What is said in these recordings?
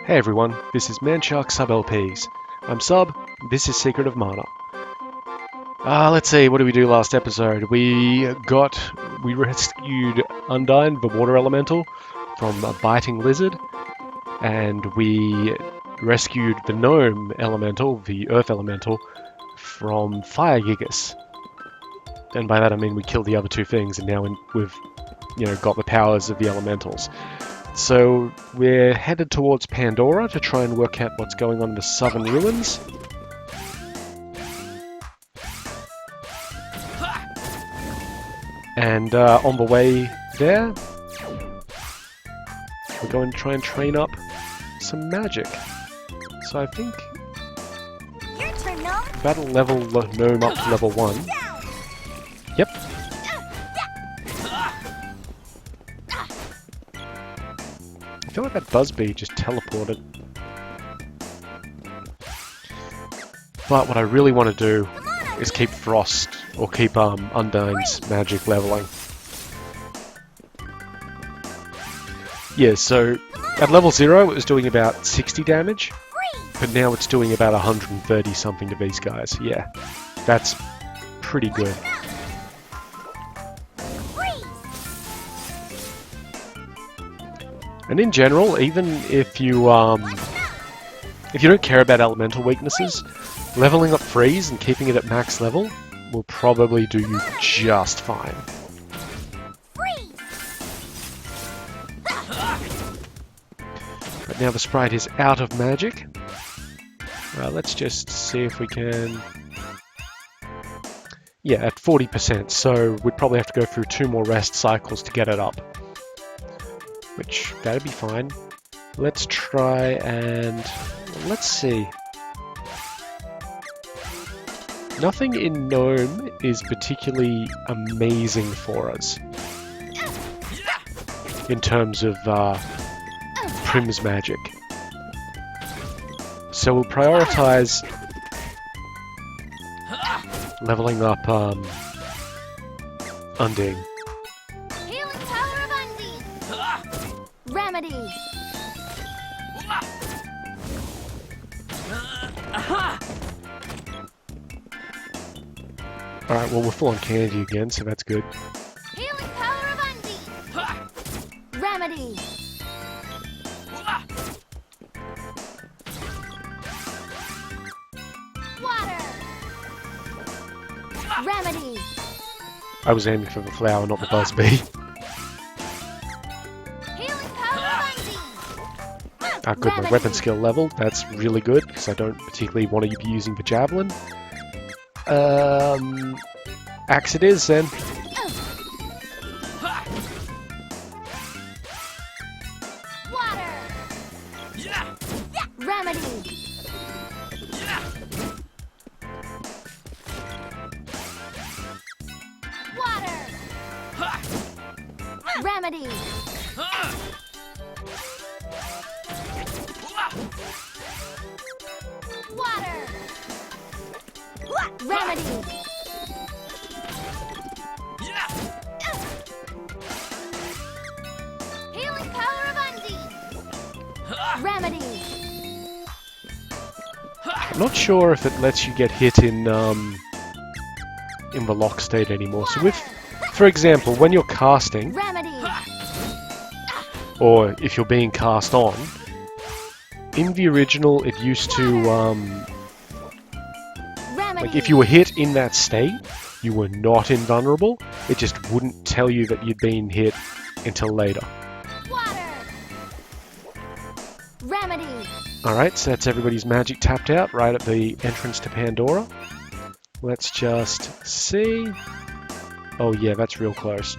Hey everyone, this is Manshark Sub LPs. I'm Sub, this is Secret of Mana. Let's see, what did we do last episode? We rescued Undyne, the water elemental, from a biting lizard, and we rescued the gnome elemental, the earth elemental, from fire gigas. And by that I mean we killed the other two things, and now we've got the powers of the elementals. So we're headed towards Pandora to try and work out what's going on in the southern ruins. And on the way there, we're going to try and train up some magic. So I think that'll level Gnome up to level 1. Yep. I feel like that Buzzbee just teleported. But what I really want to do is keep Frost, or keep Undyne's magic leveling. Yeah, so at level 0 it was doing about 60 damage, but now it's doing about 130 something to these guys. Yeah, that's pretty good. And in general, even if you don't care about elemental weaknesses, leveling up Freeze and keeping it at max level will probably do you just fine. But now the sprite is out of magic. Let's just see if we can... Yeah, at 40%, so we'd probably have to go through 2 more rest cycles to get it up. Which, that'd be fine. Let's try and... let's see. Nothing in Gnome is particularly amazing for us in terms of Prim's magic. So we'll prioritize leveling up Undine. Healing power of Undine. Remedy. Alright, well we're full on candy again, so that's good. Healing power of Undine. Remedy. Water. Remedy. I was aiming for the flower, not the Buzzbee. Healing power of Undine. Good, my weapon skill level, that's really good, because I don't particularly want to be using the Javelin. Axe it is, then. Water. Remedy. Water. Remedy. Water. Remedy. Healing power of Undine. Remedy. I'm not sure if it lets you get hit in the lock state anymore. So if, for example, when you're casting, Remedy. or if you're being cast on, in the original it used to, like if you were hit in that state, you were not invulnerable. It just wouldn't tell you that you'd been hit until later. Water. Remedy. Alright, so that's everybody's magic tapped out right at the entrance to Pandora. Let's just see. Oh yeah, that's real close.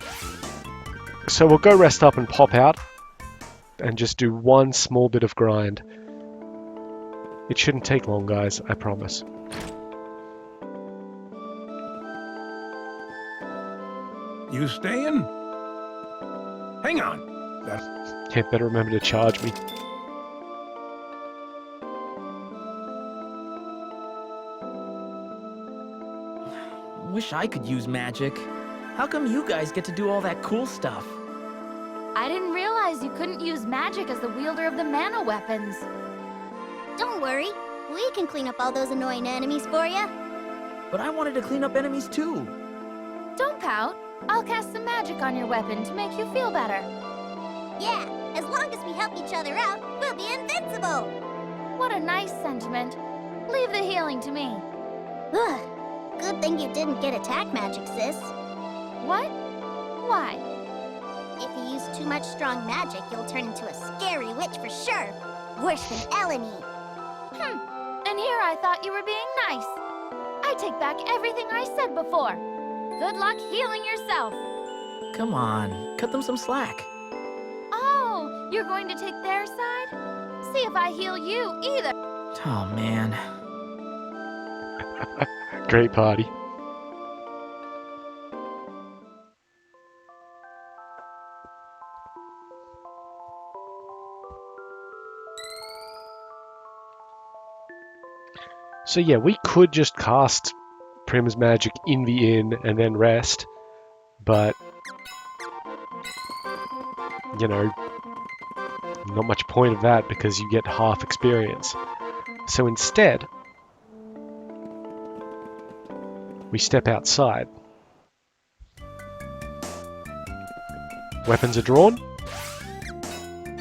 So we'll go rest up and pop out and just do one small bit of grind. It shouldn't take long, guys, I promise. You staying? Hang on. Yeah, better remember to charge me. Wish I could use magic. How come you guys get to do all that cool stuff? I didn't realize you couldn't use magic as the wielder of the mana weapons. Don't worry. We can clean up all those annoying enemies for you. But I wanted to clean up enemies too. Don't pout. I'll cast some magic on your weapon to make you feel better. Yeah, as long as we help each other out, we'll be invincible. What a nice sentiment. Leave the healing to me. Ugh. Good thing you didn't get attack magic, sis. What? Why? If you use too much strong magic, you'll turn into a scary witch for sure. Worse than Eleni. And here I thought you were being nice. I take back everything I said before. Good luck healing yourself. Come on, cut them some slack. Oh, you're going to take their side? See if I heal you either. Oh man. Great party. So yeah, we could just cast Prim's magic in the inn and then rest, but you know, not much point of that because you get half experience. So instead, we step outside. Weapons are drawn.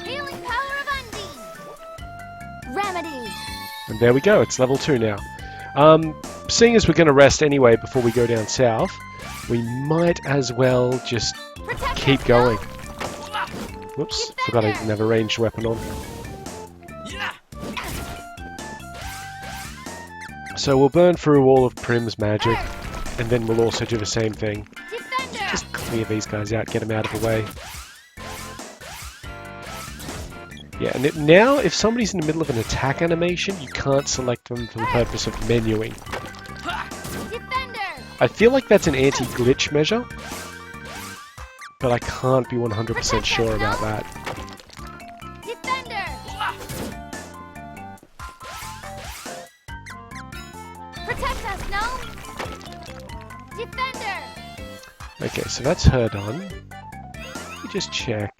Healing power of Undine. Remedy. And there we go, it's level 2 now. Seeing as we're going to rest anyway before we go down south, we might as well just Protect keep us, going. no? Whoops, forgot I didn't have a ranged weapon on. So we'll burn through all of Prim's magic, and then we'll also do the same thing. Defender. Just clear these guys out, get them out of the way. Yeah, and now if somebody's in the middle of an attack animation, you can't select them for the purpose of menuing. Defender. I feel like that's an anti-glitch measure, but I can't be 100% sure about that. Defender. Protect us, no? Defender. Okay, so that's her done. Let me just check.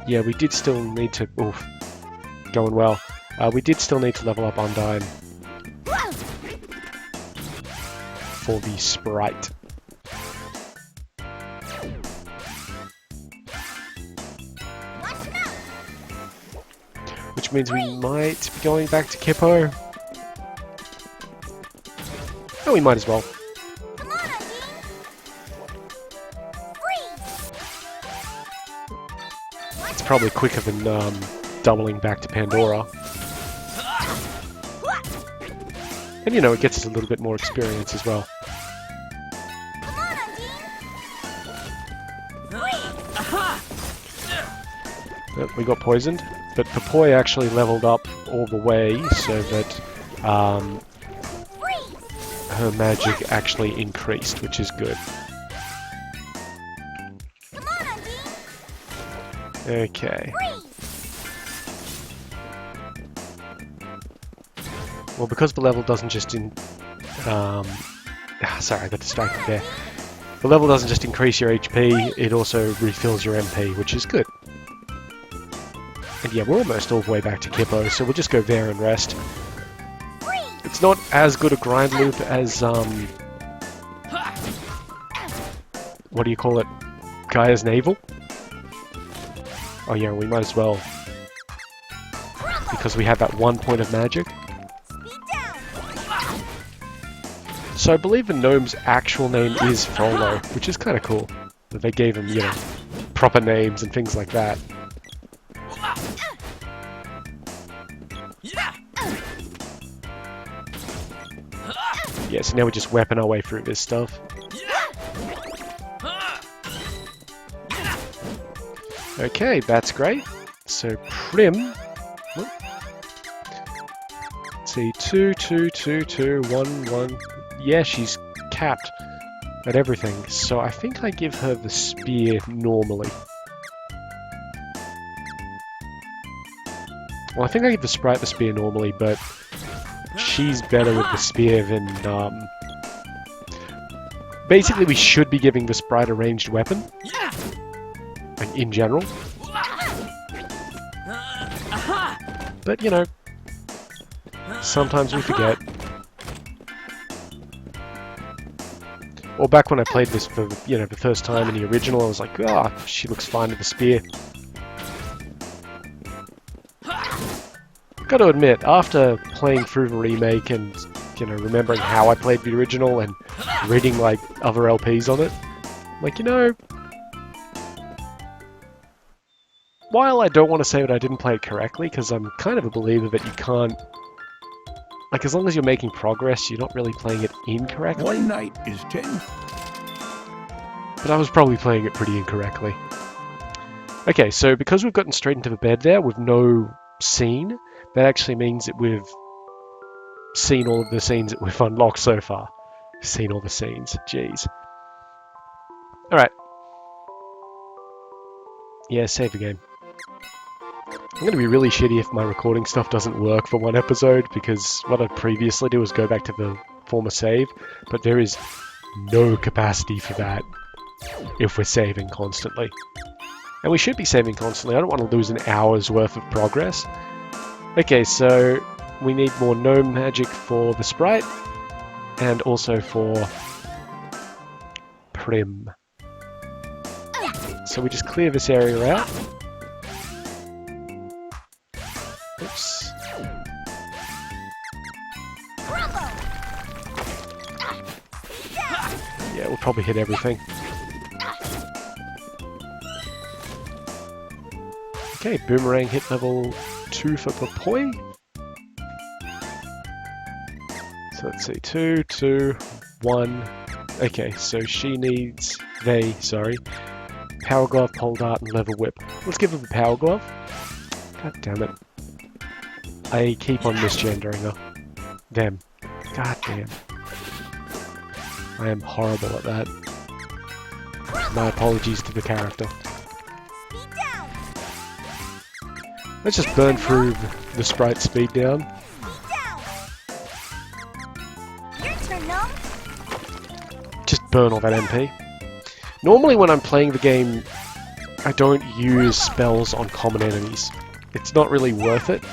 Yeah, we did still need to... Oof. Going well. We did still need to level up Undine for the sprite. Which means we might be going back to Kippo. Oh, we might as well. Come on, Undine. Freeze. It's probably quicker than doubling back to Pandora. And you know, it gets us a little bit more experience as well. Come on, Undine. Oh, we got poisoned, but Papoy actually leveled up all the way so that Freeze. her magic actually increased, which is good. Come on, Undine. Okay. Freeze. Well, because the level doesn't just sorry, I got distracted there. The level doesn't just increase your HP, it also refills your MP, which is good. And yeah, we're almost all the way back to Kippo, so we'll just go there and rest. It's not as good a grind loop as, what do you call it? Gaia's Navel? Oh yeah, we might as well. Because we have that 1 point of magic. So I believe the gnome's actual name is Frollo, which is kind of cool. That they gave him, you know, proper names and things like that. Yeah, so now we just weapon our way through this stuff. Okay, that's great. So Prim... Let's see, 2, 2, 2, 2, 1, 1... Yeah, she's capped at everything, so I think I give her the spear normally. Well, I think I give the sprite the spear normally, but she's better with the spear than, Basically, we should be giving the sprite a ranged weapon. Like, in general. But, you know, sometimes we forget. Or back when I played this for, you know, the first time in the original, I was like, ah, oh, she looks fine with the spear. Gotta admit, after playing through the remake and, you know, remembering how I played the original and reading, like, other LPs on it, like, you know, while I don't want to say that I didn't play it correctly, because I'm kind of a believer that you can't, like, as long as you're making progress, you're not really playing it incorrectly. One night is 10. But I was probably playing it pretty incorrectly. Okay, so because we've gotten straight into the bed there with no scene, that actually means that we've seen all of the scenes that we've unlocked so far. Seen all the scenes, jeez. Alright. Yeah, save the game. I'm going to be really shitty if my recording stuff doesn't work for one episode, because what I'd previously do was go back to the former save, but there is no capacity for that if we're saving constantly. And we should be saving constantly. I don't want to lose an hour's worth of progress. Okay, so we need more gnome magic for the sprite, and also for Prim. So we just clear this area out. Oops. Yeah, we'll probably hit everything. Okay, boomerang hit level 2 for Papoy. So let's see, 2, 2, 1. Okay, so she needs, sorry, Power Glove, Pole Dart, and Level Whip. Let's give her the Power Glove. God damn it. I keep on misgendering her. Damn. God damn. I am horrible at that. My apologies to the character. Let's just burn through the sprite speed down. Just burn all that MP. Normally when I'm playing the game, I don't use spells on common enemies. It's not really worth it,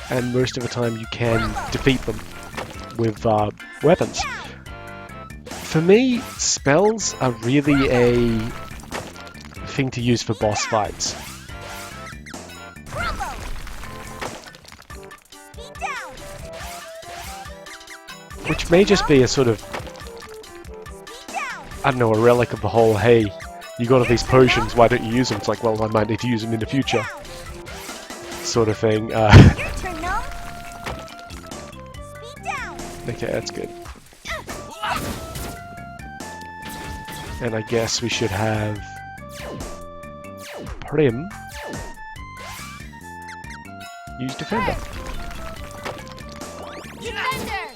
and most of the time you can defeat them with weapons. For me, spells are really a thing to use for boss fights. Which may just be a sort of, I don't know, a relic of the whole, hey, you got all these potions, why don't you use them? It's like, well, I might need to use them in the future. Sort of thing. Okay, that's good. And I guess we should have Prim use Defender. Defender!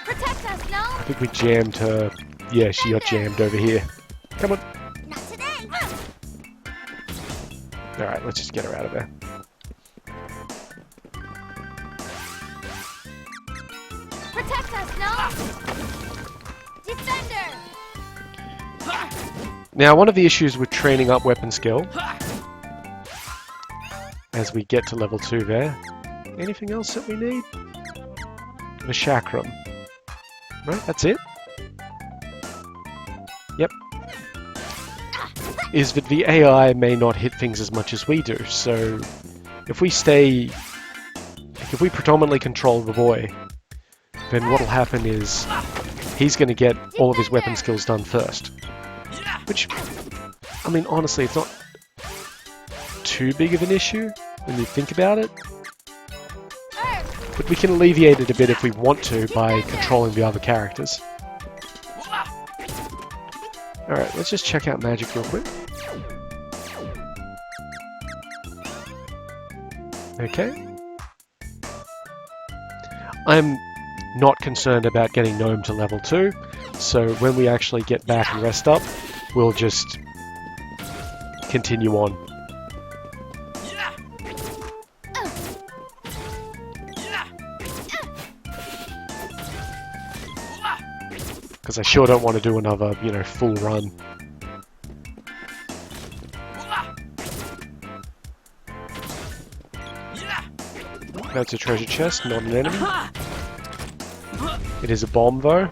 Protect us, no? I think we jammed her. Yeah, she got jammed over here. Come on. Not today. Alright, let's just get her out of there. Protect us, no? Defender! Now, one of the issues with training up weapon skill, as we get to level 2 there, anything else that we need? The chakram. Right, that's it? Yep. Is that the AI may not hit things as much as we do, so if we predominantly control the boy, then what'll happen is he's going to get all of his weapon skills done first. Which, I mean, honestly, it's not too big of an issue when you think about it. But we can alleviate it a bit if we want to by controlling the other characters. Alright, let's just check out magic real quick. Okay. I'm not concerned about getting Gnome to level 2, so when we actually get back and rest up, we'll just continue on. Because I sure don't want to do another, you know, full run. That's a treasure chest, not an enemy. It is a bomb, though.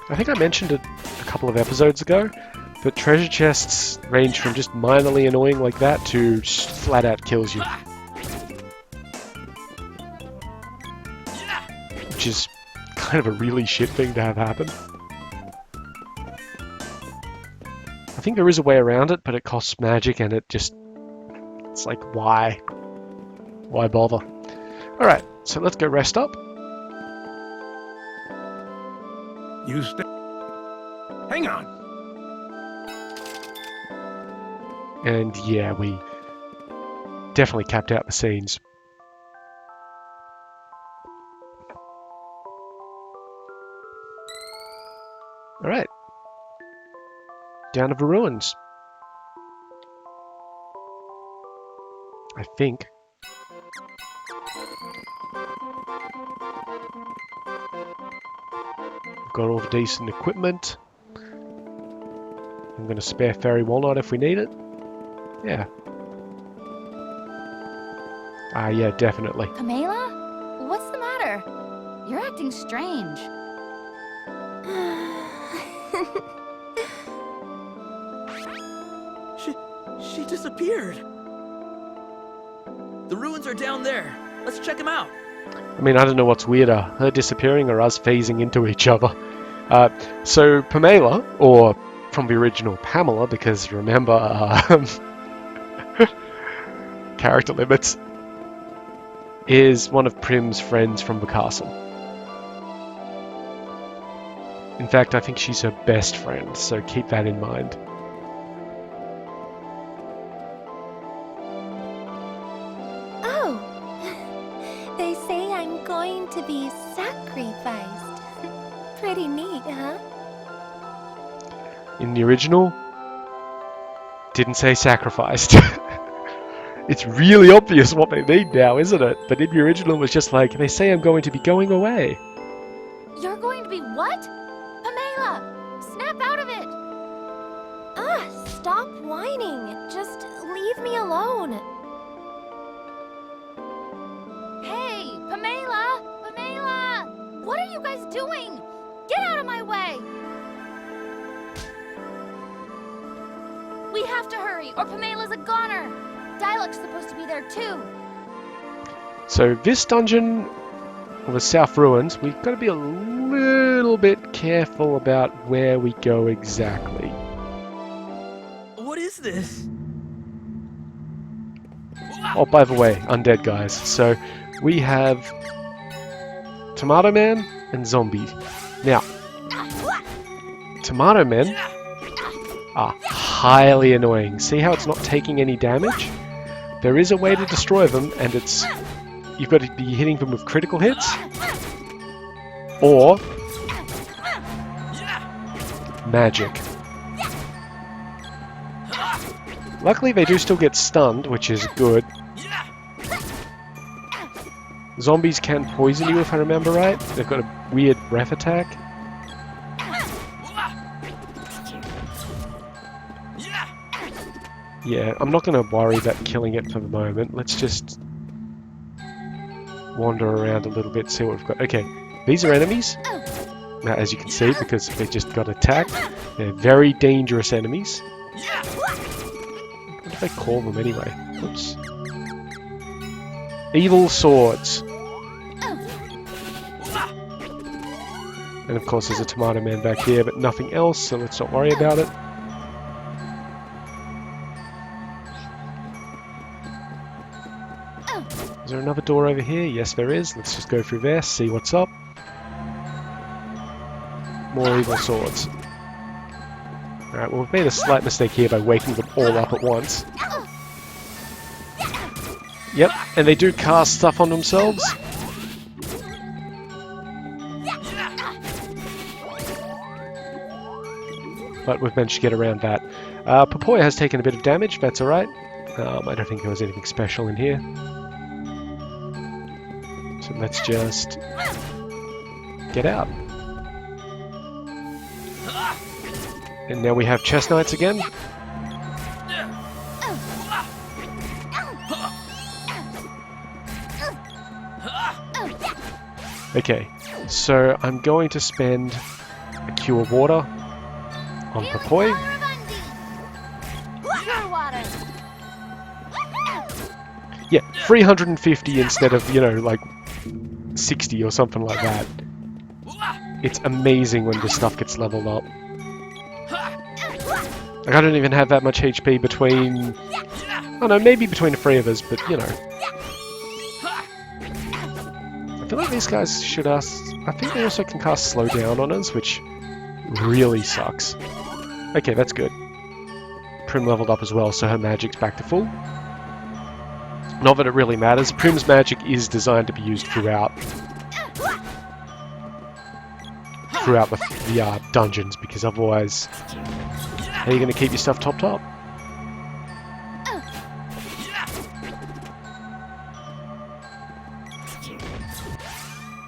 I think I mentioned it a couple of episodes ago, but treasure chests range from just minorly annoying like that to just flat out kills you. Which is kind of a really shit thing to have happen. I think there is a way around it, but it costs magic and it just... It's like, why? Why bother? Alright, so let's go rest up. You stay. Hang on. And yeah, we definitely capped out the scenes. Alright. Down to the ruins. I think. We've got all the decent equipment. I'm going to spare Fairy Walnut if we need it. Yeah. Ah, yeah, definitely. Pamela? What's the matter? You're acting strange. She disappeared. The ruins are down there. Let's check them out. I mean, I don't know what's weirder, her disappearing or us phasing into each other. So Pamela, or from the original Pamela, because remember, character limits, is one of Prim's friends from the castle. In fact, I think she's her best friend, so keep that in mind. Oh, they say I'm going to be sacrificed. Pretty neat, huh? In the original, didn't say sacrificed. It's really obvious what they mean now, isn't it? But in the original it was just like, they say I'm going to be going away. You're going to be what? Pamela, snap out of it! Stop whining. Just leave me alone. Hey, Pamela! Pamela! What are you guys doing? Get out of my way! We have to hurry, or Pamela's a goner! Dialog's supposed to be there too. So this dungeon, or the South Ruins, we've got to be a little bit careful about where we go exactly. What is this? Oh, by the way, undead guys. So we have Tomato Man and Zombie. Now, Tomato Men are highly annoying. See how it's not taking any damage? There is a way to destroy them, and it's... You've got to be hitting them with critical hits, or magic. Luckily they do still get stunned, which is good. Zombies can poison you if I remember right. They've got a weird breath attack. Yeah, I'm not going to worry about killing it for the moment. Let's just wander around a little bit, see what we've got. Okay, these are enemies. Now, as you can see, because they just got attacked, they're very dangerous enemies. What do they call them anyway? Oops. Evil swords. And of course there's a Tomato Man back here, but nothing else, so let's not worry about it. Is there another door over here? Yes, there is. Let's just go through there, see what's up. More evil swords. Alright, well, we've made a slight mistake here by waking them all up at once. Yep, and they do cast stuff on themselves. But we've managed to get around that. Papoya has taken a bit of damage, that's alright. I don't think there was anything special in here. So let's just get out. And now we have chest knights again. Okay, so I'm going to spend a cure water on Papoi. Pure water. Yeah, 350 instead of, you know, like 60 or something like that. It's amazing when this stuff gets leveled up. Like, I don't even have that much HP between... I don't know, maybe between the three of us, but, you know. I feel like these guys should ask... I think they also can cast slow down on us, which really sucks. Okay, that's good. Prim leveled up as well, so her magic's back to full. Not that it really matters. Prim's magic is designed to be used throughout the dungeons, because otherwise, how are you going to keep your stuff topped up?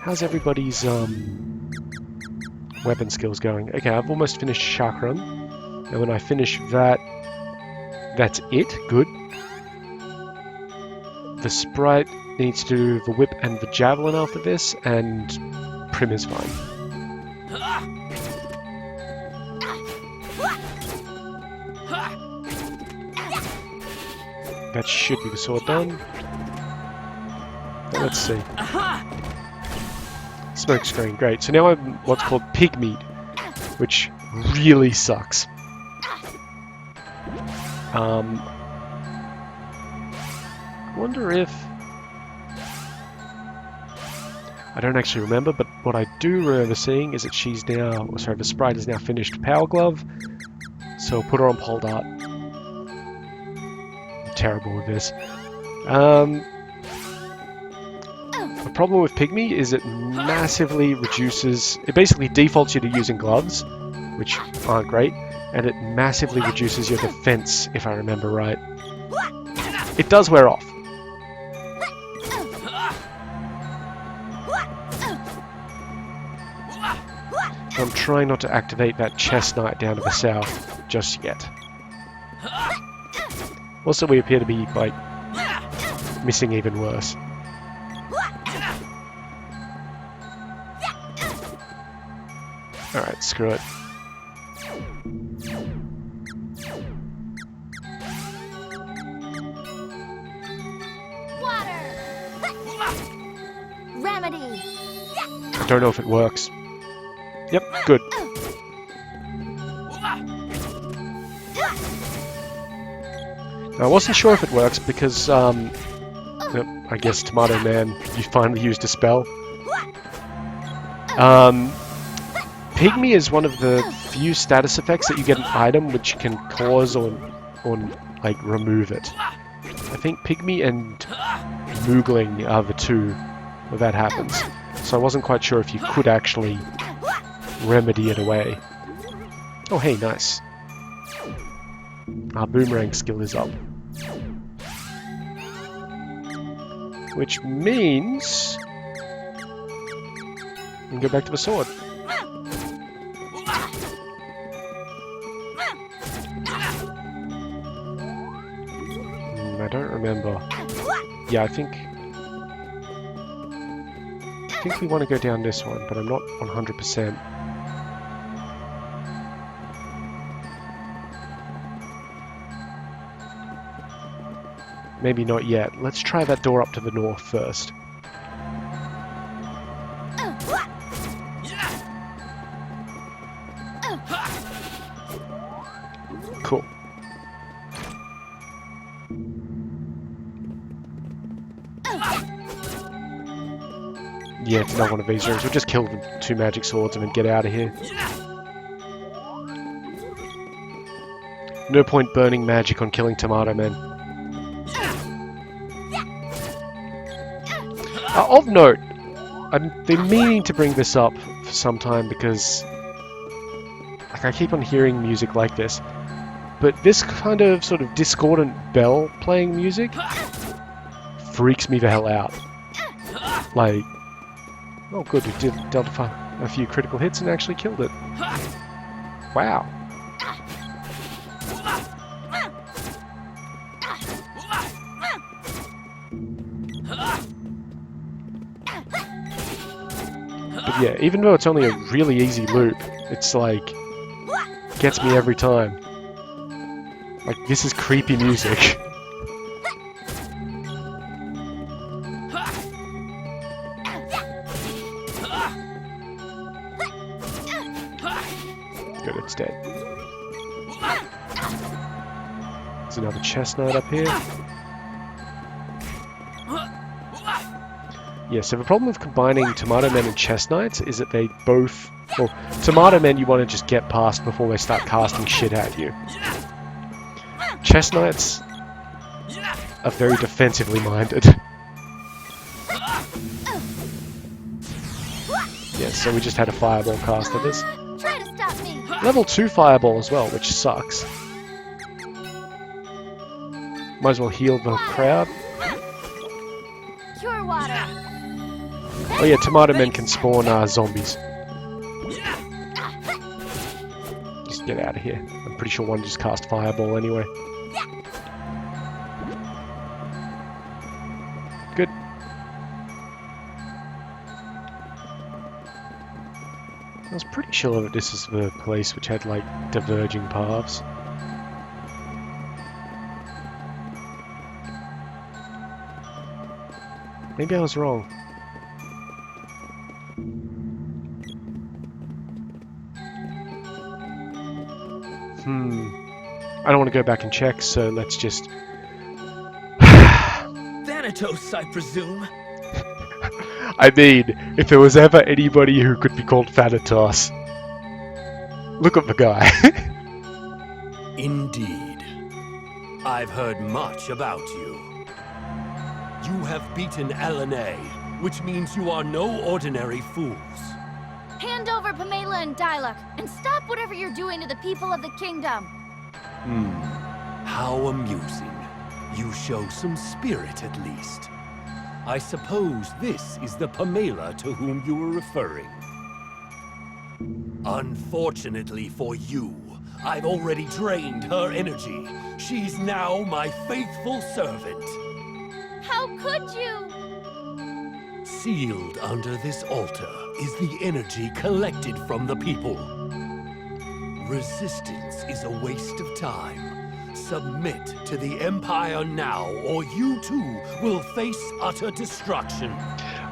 How's everybody's weapon skills going? Okay, I've almost finished Chakram, and when I finish that, that's it. Good. The Sprite needs to do the whip and the javelin after this, and Prim is fine. That should be the sword done. Let's see. Smoke screen, great. So now I'm what's called pygmy, which really sucks. I wonder if... I don't actually remember, but what I do remember seeing is that she's now... Oh, sorry, the Sprite is now finished Power Glove, so I'll put her on Pole Dart. I'm terrible with this. The problem with Pygmy is it massively reduces... It basically defaults you to using gloves, which aren't great, and it massively reduces your defense, if I remember right. It does wear off. I'm trying not to activate that chest knight down to the south just yet. Also, we appear to be, like, missing even worse. Alright, screw it. Water. Remedy. I don't know if it works. Yep, good. Now, I wasn't sure if it works because, yep, I guess Tomato Man, you finally used a spell. Pygmy is one of the few status effects that you get an item which can cause or like, remove it. I think Pygmy and Moogling are the two where that happens. So I wasn't quite sure if you could actually remedy it away. Oh, hey, nice. Our boomerang skill is up. Which means... we can go back to the sword. I don't remember. Yeah, I think we want to go down this one, but I'm not 100%. Maybe not yet. Let's try that door up to the north first. Cool. Yeah, it's not one of these rooms. We'll just kill the two magic swords and then get out of here. No point burning magic on killing Tomato Man. Of note, I've been meaning to bring this up for some time because like, I keep on hearing music like this, but this kind of sort of discordant bell playing music freaks me the hell out. Like, oh good, it did dealt a few critical hits and actually killed it. Wow. But yeah, even though it's only a really easy loop, it's like, gets me every time. Like, this is creepy music. Good, it's dead. There's another chestnut up here. Yeah, so the problem with combining Tomato Men and Chestnuts is that they both... Well, Tomato Men you want to just get past before they start casting shit at you. Chestnuts are very defensively minded. Yeah, so we just had a fireball cast at us. Try to stop me. Level 2 fireball as well, which sucks. Might as well heal the crowd. Cure water. Oh yeah, Tomato Men can spawn zombies. Just get out of here. I'm pretty sure one just cast fireball anyway. Good. I was pretty sure that this is the place which had like diverging paths. Maybe I was wrong. I don't want to go back and check, so let's just... Thanatos, I presume. I mean, if there was ever anybody who could be called Thanatos, look at the guy. Indeed. I've heard much about you. You have beaten LNA, which means you are no ordinary fools. Hand over Pamela and Diluc, and stop whatever you're doing to the people of the kingdom. How amusing. You show some spirit at least. I suppose this is the Pamela to whom you were referring. Unfortunately for you, I've already drained her energy. She's now my faithful servant. How could you? Sealed under this altar is the energy collected from the people. Resistance is a waste of time. Submit to the Empire now, or you too will face utter destruction.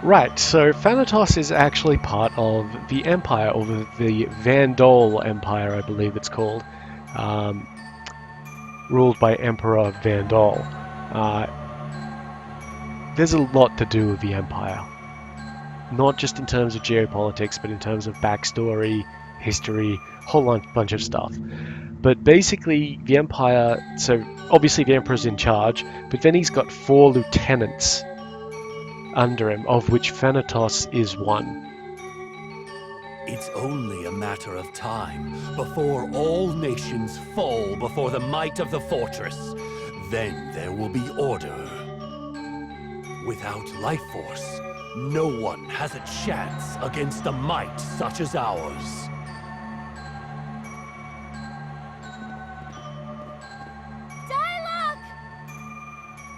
Right, so Thanatos is actually part of the Empire, or the Vandal Empire, I believe it's called. Ruled by Emperor Vandal. There's a lot to do with the Empire. Not just in terms of geopolitics, but in terms of backstory, history, whole bunch of stuff. But basically, the Empire... So, obviously the Emperor's in charge, but then he's got 4 lieutenants under him, of which Thanatos is one. It's only a matter of time before all nations fall before the might of the fortress. Then there will be order. Without life force, no one has a chance against a might such as ours. Diluc!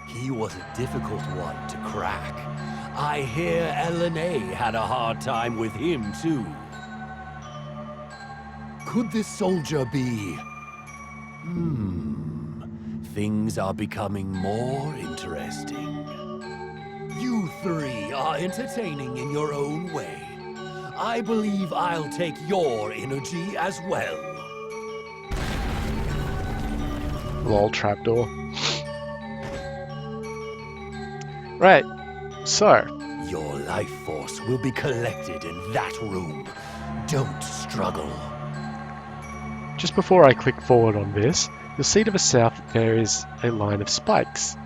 He was a difficult one to crack. I hear LNA had a hard time with him, too. Could this soldier be... Things are becoming more interesting. You 3 are entertaining in your own way. I believe I'll take your energy as well. Lol, trapdoor. Right, so... Your life force will be collected in that room. Don't struggle. Just before I click forward on this, you'll see to the south that there is a line of spikes.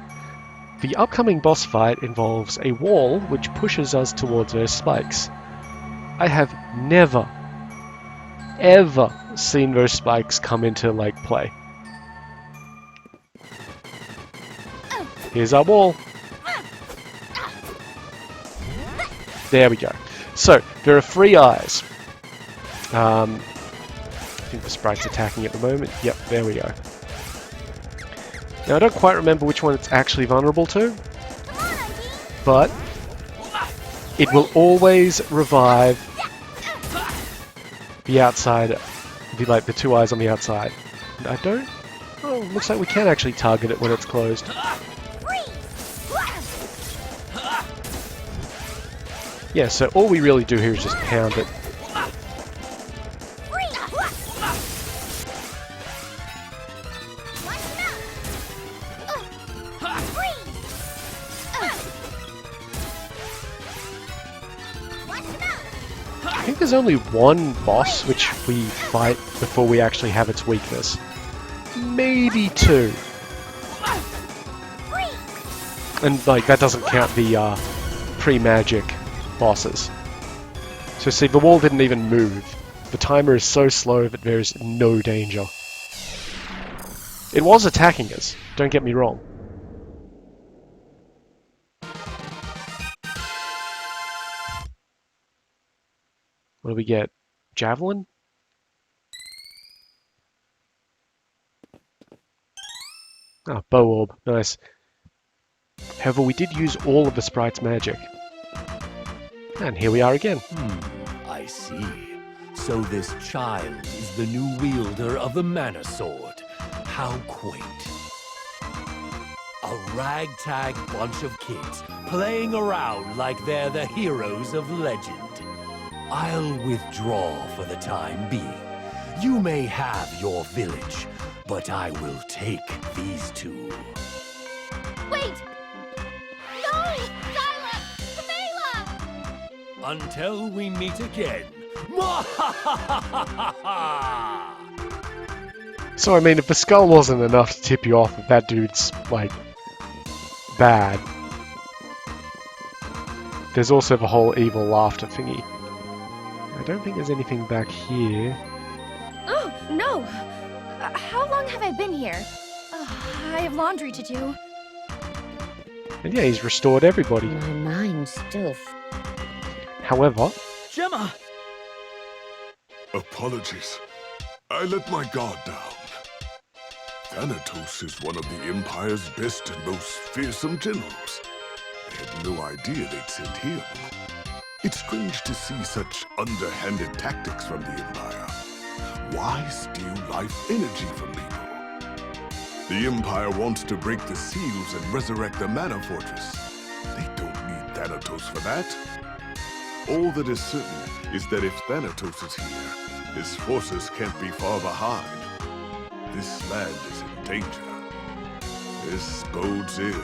The upcoming boss fight involves a wall which pushes us towards those spikes. I have never, ever seen those spikes come into like play. Here's our wall. There we go. So, there are 3 eyes. I think the sprite's attacking at the moment. Yep, there we go. Now, I don't quite remember which one it's actually vulnerable to, but it will always revive the outside, the 2 eyes on the outside. I don't... Oh, looks like we can actually target it when it's closed. Yeah, so all we really do here is just pound it. I think there's only one boss which we fight before we actually have its weakness. Maybe 2. And like that doesn't count the pre-magic bosses. So see, the wall didn't even move. The timer is so slow that there is no danger. It was attacking us, don't get me wrong. What do we get? Javelin? Ah, bow orb. Nice. However, we did use all of the sprite's magic. And here we are again. I see. So this child is the new wielder of the mana sword. How quaint. A ragtag bunch of kids playing around like they're the heroes of legend. I'll withdraw for the time being. You may have your village, but I will take these 2. Wait! No! Zyla! Kamela! Until we meet again. So I mean, if the skull wasn't enough to tip you off that dude's, like, bad, there's also the whole evil laughter thingy. I don't think there's anything back here. Oh, no! How long have I been here? I have laundry to do. And yeah, he's restored everybody. My mind's still... However... Gemma! Apologies. I let my guard down. Thanatos is one of the Empire's best and most fearsome generals. I had no idea they'd send him. It's strange to see such underhanded tactics from the Empire. Why steal life energy from people? The Empire wants to break the seals and resurrect the Mana Fortress. They don't need Thanatos for that. All that is certain is that if Thanatos is here, his forces can't be far behind. This land is in danger. This bodes ill.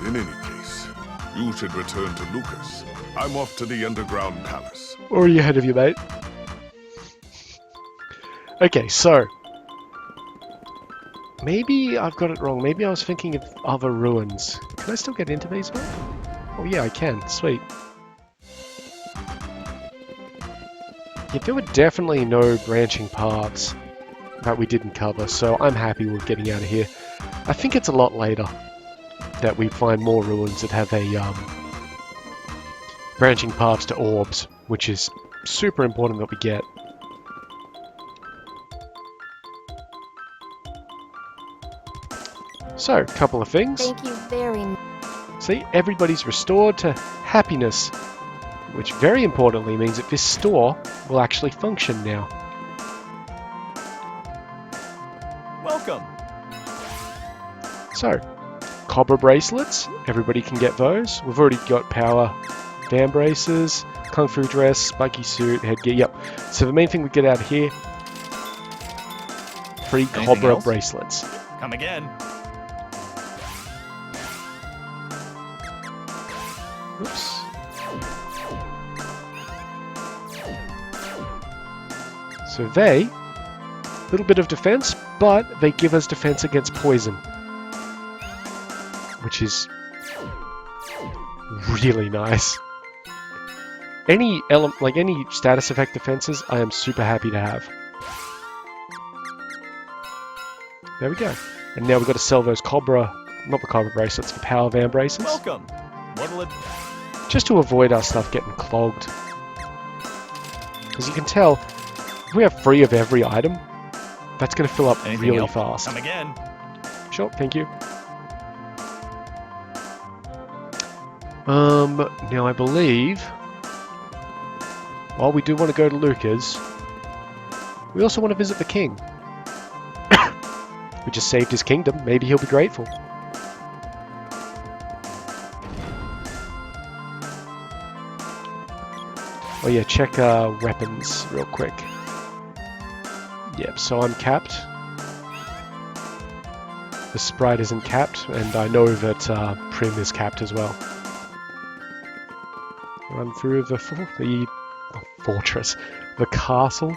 In any case, you should return to Lucas. I'm off to the underground palace. Already ahead of you, mate. Okay, so... maybe I've got it wrong. Maybe I was thinking of other ruins. Can I still get into these ones? Oh yeah, I can. Sweet. Yeah, there were definitely no branching paths that we didn't cover, so I'm happy with getting out of here. I think it's a lot later that we find more ruins that have a branching paths to orbs, which is super important that we get. So, a couple of things. Thank you very much. See, everybody's restored to happiness, which very importantly means that this store will actually function now. Welcome. So, Cobra bracelets, everybody can get those. We've already got power fan braces, kung fu dress, spiky suit, headgear, yep. So the main thing we get out of here, free Anything Cobra else? bracelets. Come again. Oops. So they, a little bit of defense, but they give us defense against poison, which is really nice. Any any status effect defenses, I am super happy to have. There we go. And now we've got to sell those Cobra, not the Cobra bracelets, the Power Van braces. Welcome. What'll it... just to avoid our stuff getting clogged. Because you can tell, if we have 3 of every item, that's going to fill up Anything really else? fast. Come again. Sure, thank you. Now I believe, while we do want to go to Luca's, we also want to visit the king. We just saved his kingdom, maybe he'll be grateful. Oh yeah, check weapons real quick. Yep, so I'm capped. The sprite isn't capped, and I know that Prim is capped as well. Run through the fortress, the castle.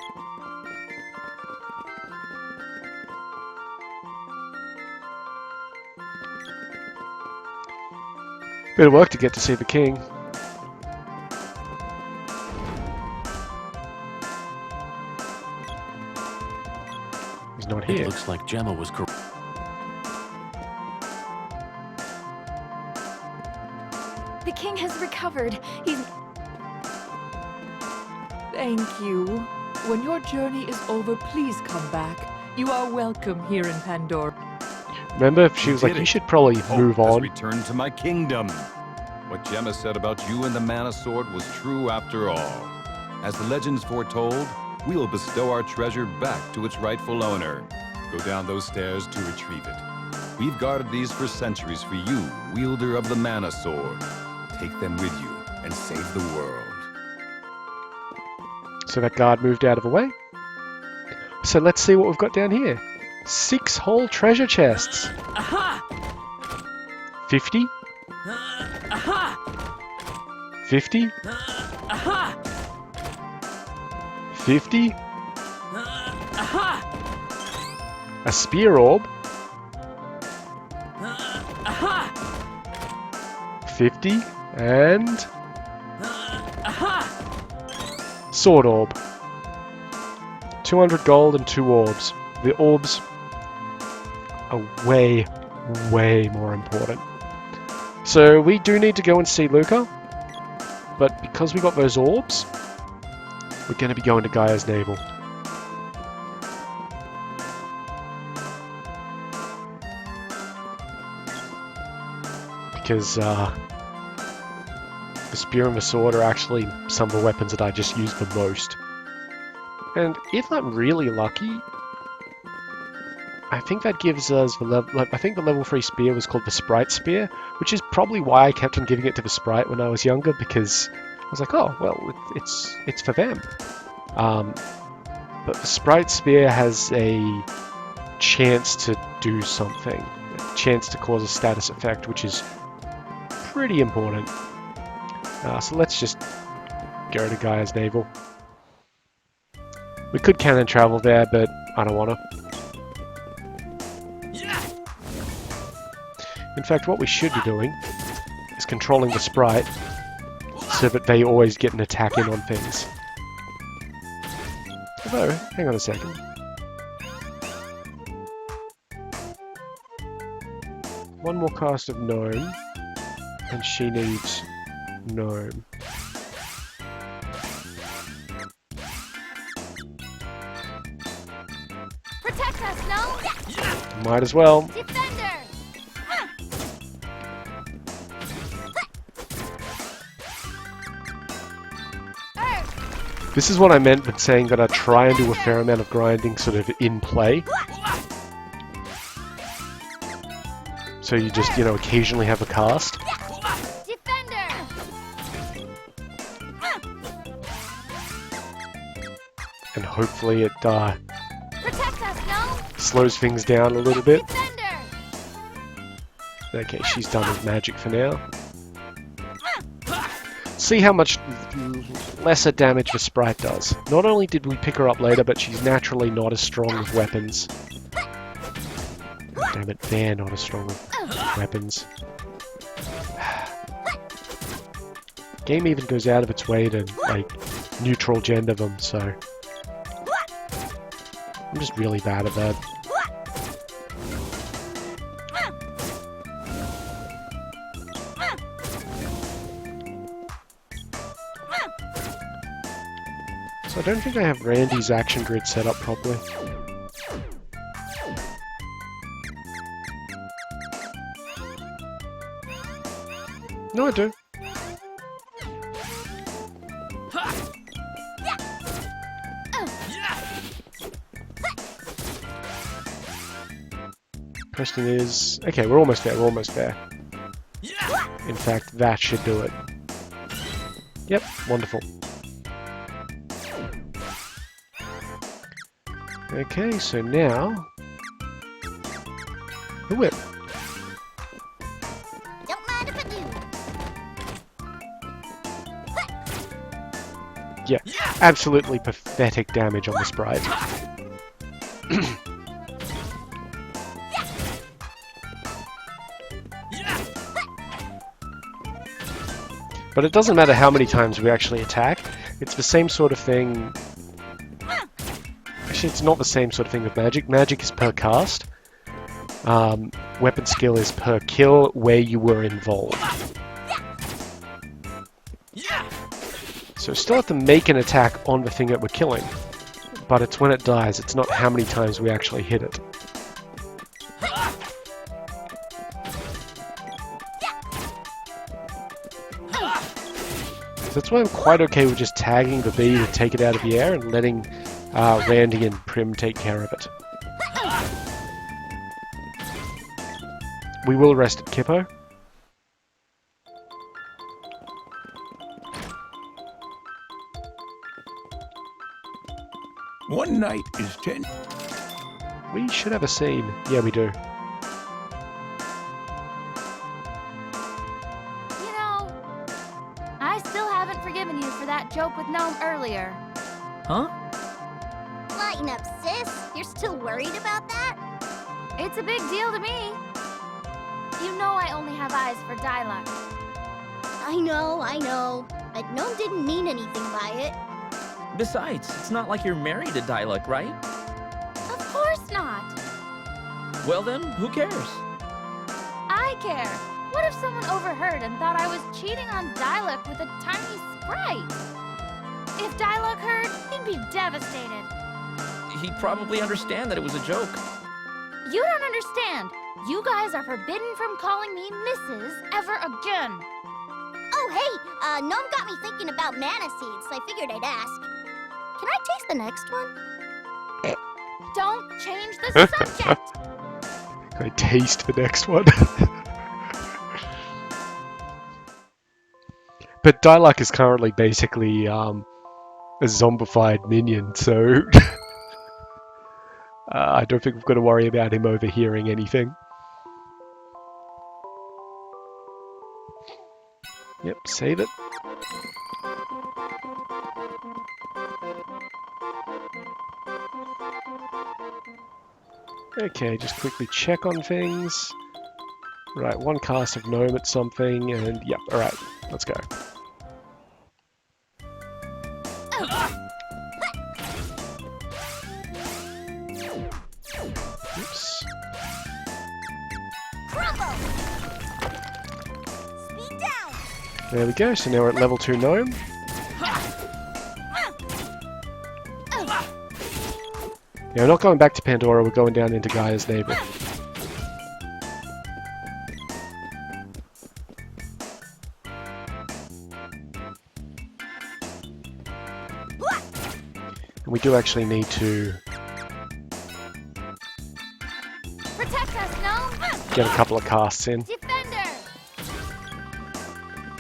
Bit of work to get to see the king. He's not It here. looks like Gemma was correct. The king has recovered. He's... Thank you. When your journey is over, please come back. You are welcome here in Pandora. Remember, she was like, did you it. should probably Hope move has on. returned to my kingdom. What Gemma said about you and the Mana Sword was true after all. As the legends foretold, we'll bestow our treasure back to its rightful owner. Go down those stairs to retrieve it. We've guarded these for centuries for you, wielder of the Mana Sword. Take them with you and save the world. So that guard moved out of the way. So let's see what we've got down here. 6 whole treasure chests. 50? 50? 50? A spear orb? 50? And... sword orb. 200 gold and 2 orbs. The orbs are way, way more important. So we do need to go and see Luca, but because we got those orbs, we're going to be going to Gaia's Navel. Because the spear and the sword are actually some of the weapons that I just use the most. And if I'm really lucky, I think that gives us the level. I think the level 3 spear was called the Sprite Spear, which is probably why I kept on giving it to the Sprite when I was younger, because I was like, oh well, it's for them. But the Sprite Spear has a chance to do something, a chance to cause a status effect, which is pretty important. So let's just go to Gaia's Navel. We could cannon travel there, but I don't want to. In fact, what we should be doing is controlling the sprite so that they always get an attack in on things. Although, hang on a second. One more cast of Gnome, and she needs Gnome. Protect us, no? Might as well. Defender! This is what I meant with saying that I try and do a fair amount of grinding sort of in play. So you just, you know, occasionally have a cast. Defender! And hopefully it Protect us, no? slows things down a little bit. Defender! Okay, she's done with magic for now. See how much lesser damage the sprite does. Not only did we pick her up later, but she's naturally not as strong with weapons. Damn it, they're not as strong with weapons. Game even goes out of its way to, like, neutral gender them, so... I'm just really bad at that. So I don't think I have Randy's action grid set up properly. No, I do. Question is... Okay, we're almost there, we're almost there. In fact, that should do it. Yep, wonderful. Okay, so now... the whip. Don't mind if I do. Yeah, absolutely pathetic damage on the sprite. But it doesn't matter how many times we actually attack. It's the same sort of thing... Actually, it's not the same sort of thing with magic. Magic is per cast. Weapon skill is per kill where you were involved. So still have to make an attack on the thing that we're killing. But it's when it dies, it's not how many times we actually hit it. So that's why I'm quite okay with just tagging the bee to take it out of the air and letting Randy and Prim take care of it. We will rest at Kippo. One night is 10. We should have a scene. Yeah, we do. I still haven't forgiven you for that joke with Gnome earlier. Huh? Lighten up, sis. You're still worried about that? It's a big deal to me. You know I only have eyes for Dialogue. I know. But Gnome didn't mean anything by it. Besides, it's not like you're married to Dialect, right? Of course not. Well then, who cares? I care. What if someone overheard and thought I was cheating on Dialect with a tiny sprite? If Dialect heard, he'd be devastated. He'd probably understand that it was a joke. You don't understand. You guys are forbidden from calling me Mrs. ever again. Oh, hey, Gnome got me thinking about mana seeds, so I figured I'd ask. Can I taste the next one? Don't change the subject. I taste the next one. But Dialog is currently basically a zombified minion, so I don't think we've got to worry about him overhearing anything. Yep, save it. Okay, just quickly check on things. Right, one cast of Gnome at something, and yep, alright, let's go. Oops. Crumble! Speed down! There we go, so now we're at level 2 Gnome. Yeah, we're not going back to Pandora, we're going down into Gaia's neighbor. And we do actually need to Protect us, Gnome. get a couple of casts in. Defender.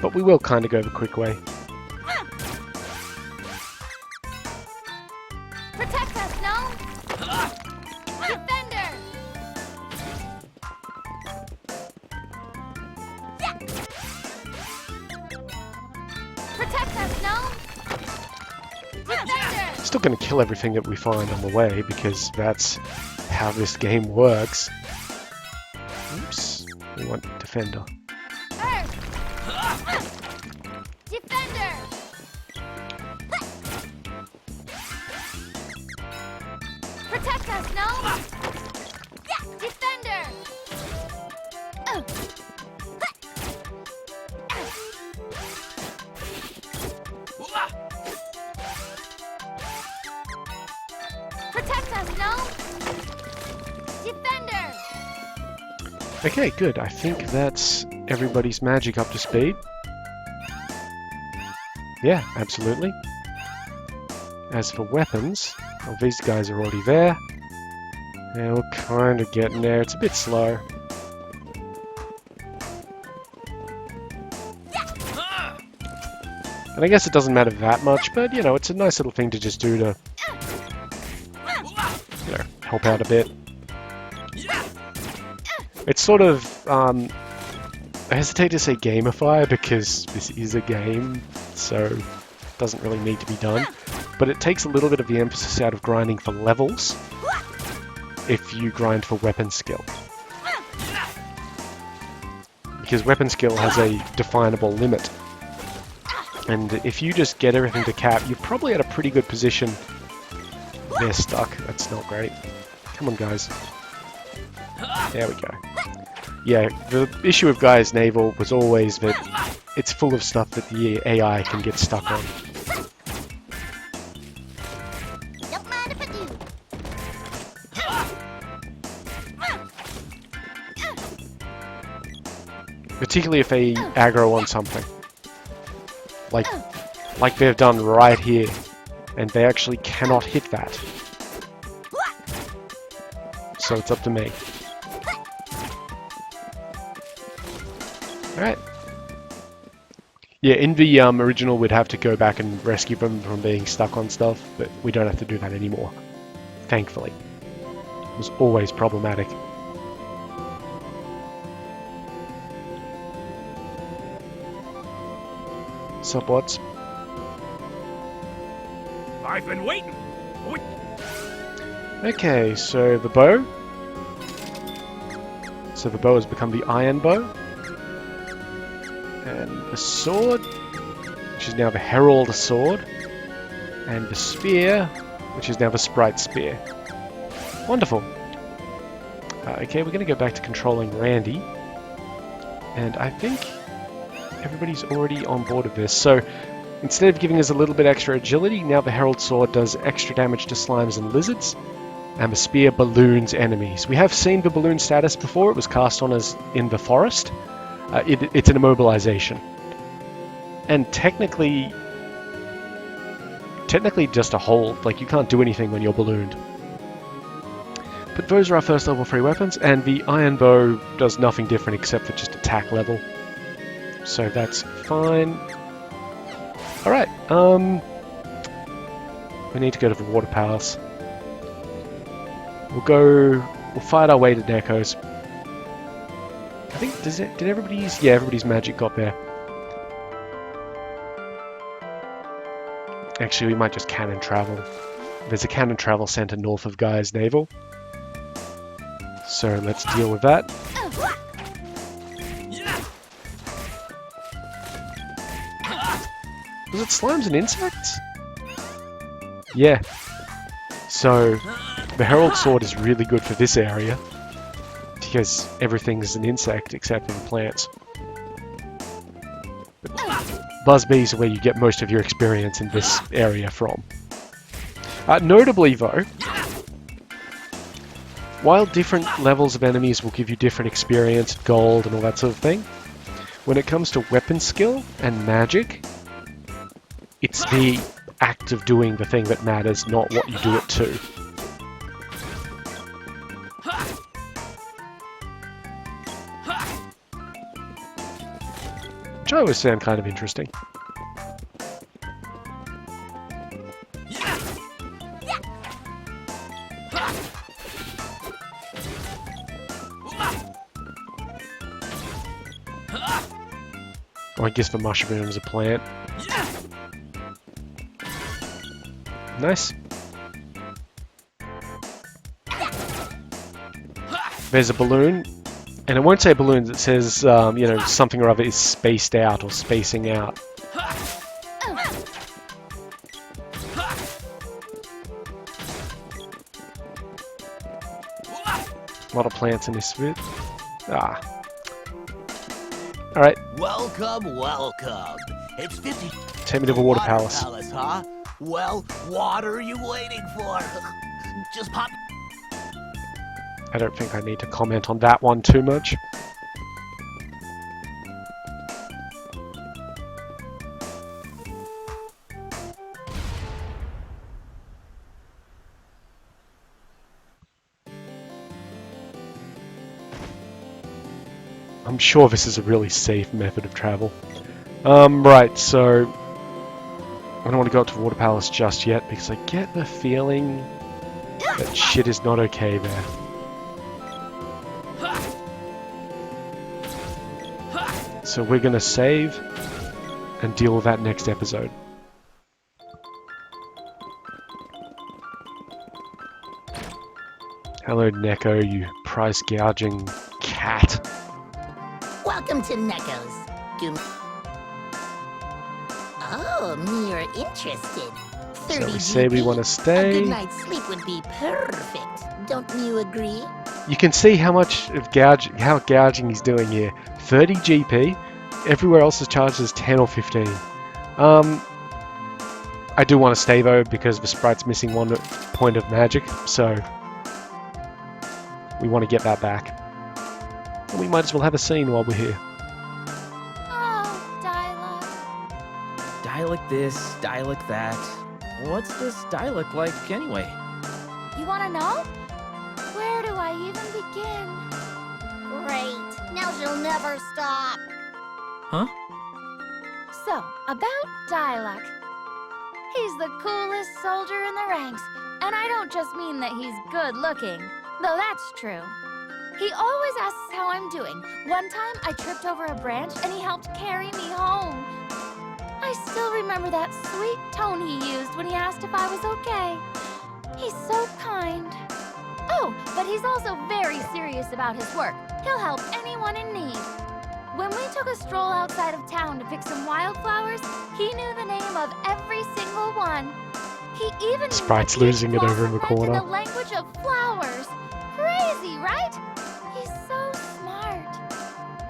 But we will kind of go the quick way. Protect us, Gnome. Defender. Protect us, Gnome. Defender. Still going to kill everything that we find on the way, because that's how this game works. Oops. We want Defender. Earth. Defender. Protect us, Gnome. Defender. Okay, good. I think that's everybody's magic up to speed. Yeah, absolutely. As for weapons, well, these guys are already there. Yeah, we're kind of getting there. It's a bit slow. And I guess it doesn't matter that much, but, you know, it's a nice little thing to just do to, you know, help out a bit. It's sort of, I hesitate to say gamify because this is a game, so it doesn't really need to be done. But it takes a little bit of the emphasis out of grinding for levels if you grind for weapon skill. Because weapon skill has a definable limit. And if you just get everything to cap, you're probably at a pretty good position. They're stuck. That's not great. Come on, guys. There we go. Yeah, the issue with Gaia's Naval was always that it's full of stuff that the AI can get stuck on. Don't mind if I do. Particularly if they aggro on something. Like they've done right here. And they actually cannot hit that. So it's up to me. Alright. Yeah, in the original we'd have to go back and rescue them from being stuck on stuff, but we don't have to do that anymore. Thankfully. It was always problematic. Sup, what's? I've been waiting. Okay, so the bow. So the bow has become the iron bow. And the sword, which is now the herald sword. And the spear, which is now the sprite spear. Wonderful. Okay, we're going to go back to controlling Randy. And I think everybody's already on board with this. So instead of giving us a little bit extra agility, now the herald sword does extra damage to slimes and lizards. And the spear balloons enemies. We have seen the balloon status before. It was cast on us in the forest. It's an immobilization. And technically just a hold. Like, you can't do anything when you're ballooned. But those are our first level 3 weapons, and the iron bow does nothing different except for just attack level. So that's fine. Alright, we need to go to the water palace. We'll fight our way to Nekos. I think, did everybody's, yeah, everybody's magic got there. Actually, we might just cannon travel. There's a cannon travel center north of Gaia's Naval. So let's deal with that. Was it slimes and insects? Yeah. So the Herald Sword is really good for this area because everything's an insect except for the plants. Buzzbees are where you get most of your experience in this area from. Notably though, while different levels of enemies will give you different experience, gold and all that sort of thing, when it comes to weapon skill and magic, it's the act of doing the thing that matters, not what you do it to. Which I always found kind of interesting. Oh, I guess the mushroom is a plant. Nice. There's a balloon, and it won't say balloons, it says, you know, something or other is spaced out or spacing out. A lot of plants in this bit. Ah. Alright. Welcome, welcome. It's 50. Take me to the water palace. Huh? Well, what are you waiting for? Just pop. I don't think I need to comment on that one too much. I'm sure this is a really safe method of travel. Right, so I don't want to go up to the Water Palace just yet because I get the feeling that shit is not okay there. So we're gonna save and deal with that next episode. Hello, Neko, you price gouging cat. Welcome to Neko's. Oh, you're interested. 30 So we say we GP? want to A stay. good night's sleep would be perfect. Don't you agree? You can see how much of how gouging he's doing here. 30 GP. Everywhere else is charged as 10 or 15. I do want to stay though because the sprite's missing one point of magic, so we want to get that back. And we might as well have a scene while we're here. Oh, dialogue. Dialect this, dialect that. What's this dialect like anyway? You want to know? Where do I even begin? Great. Now she'll never stop. Huh? So, about Dialect. He's the coolest soldier in the ranks, and I don't just mean that he's good looking, though that's true. He always asks how I'm doing. One time, I tripped over a branch and he helped carry me home. I still remember that sweet tone he used when he asked if I was okay. He's so kind. Oh, but he's also very serious about his work. He'll help anyone in need. When we took a stroll outside of town to pick some wildflowers, he knew the name of every single one. He even knew Sprite's that each losing it over in the blossom meant corner. the language of flowers. Crazy, right? He's so smart.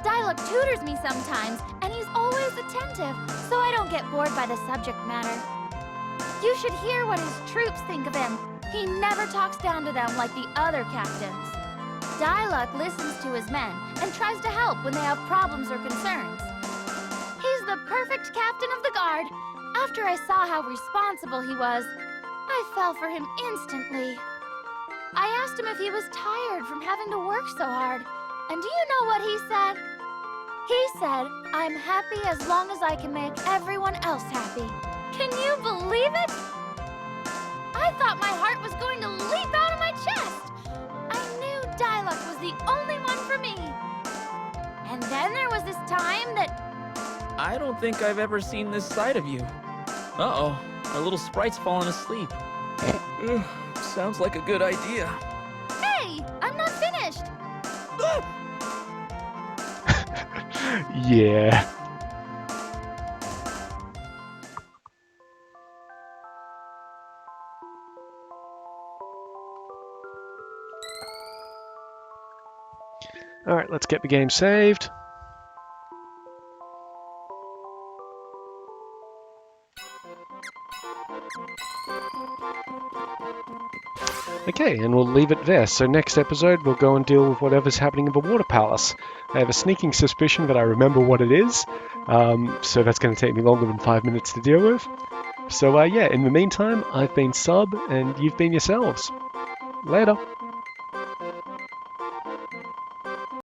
Dialog tutors me sometimes, and he's always attentive, so I don't get bored by the subject matter. You should hear what his troops think of him. He never talks down to them like the other captains. Dialog listens to his men and tries to help when they have problems or concerns. He's the perfect captain of the guard. After I saw how responsible he was, I fell for him instantly. I asked him if he was tired from having to work so hard, and do you know what he said? He said, "I'm happy as long as I can make everyone else happy." Can you believe it? I thought my heart was going to leap out of my chest. I knew Dialog was the only one for me. And then there was this time that... I don't think I've ever seen this side of you. Uh-oh, our little sprite's fallen asleep. Sounds like a good idea. Hey, I'm not finished. Yeah. Alright, let's get the game saved. Okay, and we'll leave it there. So next episode, we'll go and deal with whatever's happening in the Water Palace. I have a sneaking suspicion that I remember what it is, so that's going to take me longer than 5 minutes to deal with. So yeah, in the meantime, I've been Sub, and you've been yourselves. Later.